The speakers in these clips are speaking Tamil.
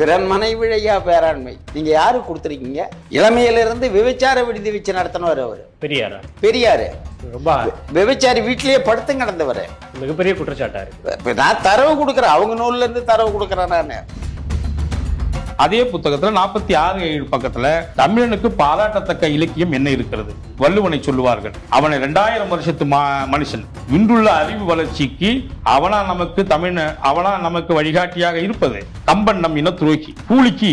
பிறன் மனைவிழையா பேராண்மை நீங்க யாரு கொடுத்துருக்கீங்க? இளமையிலிருந்து விபச்சார விடுதி வச்சு நடத்தினவர் அவரு. பெரியாரு ரொம்ப விபச்சாரி வீட்டிலேயே படுத்து கிடந்தவர். மிகப்பெரிய குற்றச்சாட்டாரு. நான் தரவு கொடுக்குறேன், அவங்க நூல்ல இருந்து தரவு கொடுக்குறேன் நான். அதே புத்தகத்துல 46 பக்கத்துல தமிழனுக்கு பாராட்டத்தக்க இலக்கியம் என்ன இருக்கிறது? வள்ளுவனை சொல்லுவார்கள், அவனை 2000 வருஷத்து மனுஷன், இன்றுள்ள அறிவு வளர்ச்சிக்கு அவனா நமக்கு வழிகாட்டியாக இருப்பது. கம்பன் நம் இன துரோகி, கூலிக்கு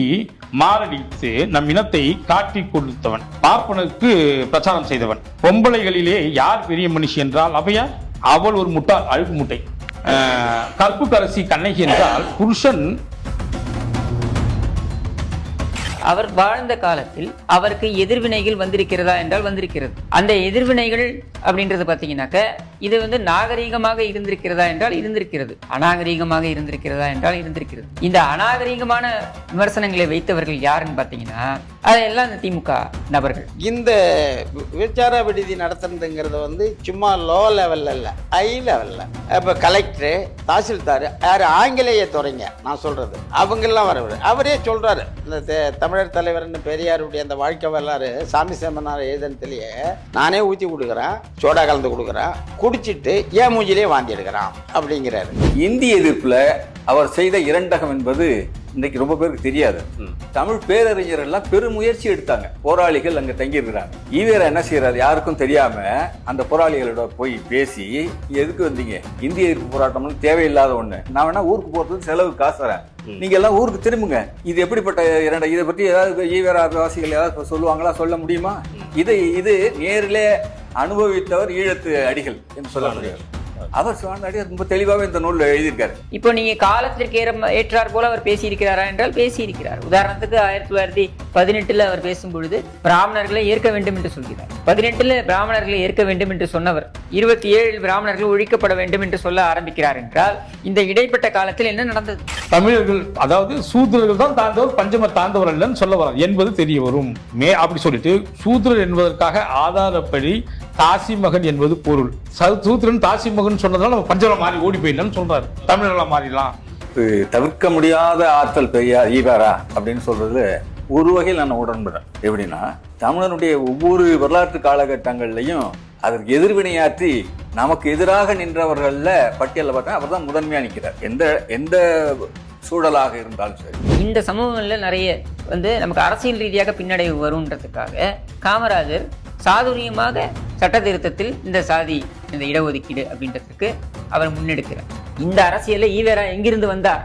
மாரடித்து நம் இனத்தை காட்டி கொடுத்தவன், பார்ப்பனுக்கு பிரச்சாரம் செய்தவன். பொம்பளைகளிலே யார் பெரிய மனுஷி என்றால் அவையார், அவள் ஒரு முட்டாள் அழுக்கு முட்டை. கற்புக்கரசி கண்ணகி என்றால் புருஷன். அவர் வாழ்ந்த காலத்தில் அவருக்கு எதிர்வினைகள் வந்திருக்கிறதா என்றால் வந்திருக்கிறது. அந்த எதிர்வினைகள் அப்படின்றது பார்த்தீங்கன்னாக்க இது நாகரீகமாக இருந்திருக்கிறதா என்றால் இருந்திருக்கிறது, அநாகரீகமாக இருந்திருக்கிறதா என்றால் இருந்திருக்கிறது. இந்த அநாகரீகமான விமர்சனங்களை வைத்தவர்கள் யாருன்னு பார்த்தீங்கன்னா அதெல்லாம் இந்த திமுக நபர்கள். இந்த விபச்சார விடுதி நடத்துறதுங்கிறது சும்மா லோ லெவல்ல இல்ல, ஹை லெவல்ல. இப்ப கலெக்டர், தாசில்தார், யாரு ஆங்கிலேய துறைங்க நான் சொல்றது, அவங்க எல்லாம் வரவர். அவரே சொல்றாரு, இந்த தமிழர் தலைவர்னு பெரியாருடைய அந்த வாழ்க்கை வரலாறு சாமி சேமனார் எழுதனத்திலேயே நானே ஊற்றி கொடுக்குறேன், சோடா கலந்து கொடுக்குறேன், குடிச்சிட்டு ஏன் மூஞ்சிலே வாந்தி எடுக்கிறான் அப்படிங்கிறாரு. இந்திய எதிர்ப்புல அவர் செய்த இரண்டகம் என்பது இன்னைக்கு ரொம்ப பேருக்கு தெரியாது. தமிழ் பேரறிஞர் எல்லாம் பெரும் முயற்சி எடுத்தாங்க, போராளிகள் அங்க தங்கி இருக்கிறாங்க. ஈவேரா என்ன செய்யறாரு, யாருக்கும் தெரியாம அந்த போராளிகளோட போய் பேசி, எதுக்கு வந்தீங்க, இந்திய எதிர்ப்பு போராட்டம் தேவையில்லாத ஒண்ணு, நான் வேணா ஊருக்கு போறதுக்கு செலவு காசு தரேன், நீங்க எல்லாம் ஊருக்கு திரும்புங்க. இது எப்படிப்பட்ட இரண்டை, இதை பற்றி ஏதாவது ஈவேரா வாசிகள் ஏதாவது சொல்லுவாங்களா, சொல்ல முடியுமா? இது நேரிலே அனுபவித்தவர் ஈழத்து அடிகள் என்று சொல்ல முடியாது. அவர் ரொம்ப தெளிவாக இந்த நூல் எழுதியிருக்காரு. இப்போ நீங்க காலத்திற்கு ஏற்றார் போல அவர் பேசியிருக்கிறாரா என்றால் பேசியிருக்கிறார். உதாரணத்துக்கு 1918 அவர் பேசும் பொழுது பிராமணர்களை ஏற்க வேண்டும் என்று சொல்கிறார். 18 பிராமணர்களை ஏற்க வேண்டும் என்று சொன்னவர் 27 பிராமணர்கள் ஒழிக்கப்பட வேண்டும் என்று சொல்ல ஆரம்பிக்கிறார் என்றால் இந்த இடைப்பட்ட காலத்தில் என்ன நடந்தது? தமிழர்கள் அதாவது சூத்திரர்கள் தான் தாழ்ந்தவர், பஞ்சம தாழ்ந்தவர் அல்லன்னு சொல்ல வர என்பது தெரிய வரும். அப்படி சொல்லிட்டு சூத்திரர் என்பதற்காக ஆதாரப்படி தாசி மகன் என்பது பொருள். சூத்திரன் தாசி மகன் சொன்னதால நம்ம பஞ்சம மாறி ஓடி போயிடலாம்னு சொல்றாரு. தமிழர்களா மாறிடலாம். தவிர்க்க முடியாத ஆற்றல் பெரியார் ஈவேரா அப்படின்னு சொல்றது ஒரு வகையில் நான் உடன்படுறேன். எப்படின்னா, தமிழனுடைய ஒவ்வொரு வரலாற்று காலகட்டங்கள்லையும் அதற்கு எதிர்வினையாற்றி நமக்கு எதிராக நின்றவர்கள்ல பட்டியலில் பார்த்தா அவர் தான் முதன்மையா நிற்கிறார். எந்த சூழலாக இருந்தாலும் சரி. இந்த சமூகங்கள்ல நிறைய நமக்கு அரசியல் ரீதியாக பின்னடைவு வரும்ன்றதுக்காக காமராஜர் சாதுரியமாக சட்ட திருத்தத்தில் இந்த சாதி, இந்த இடஒதுக்கீடு அப்படின்றதுக்கு அவர் முன்னெடுக்கிறார். இந்த அரசியல்ல ஈவேரா எங்கிருந்து வந்தார்?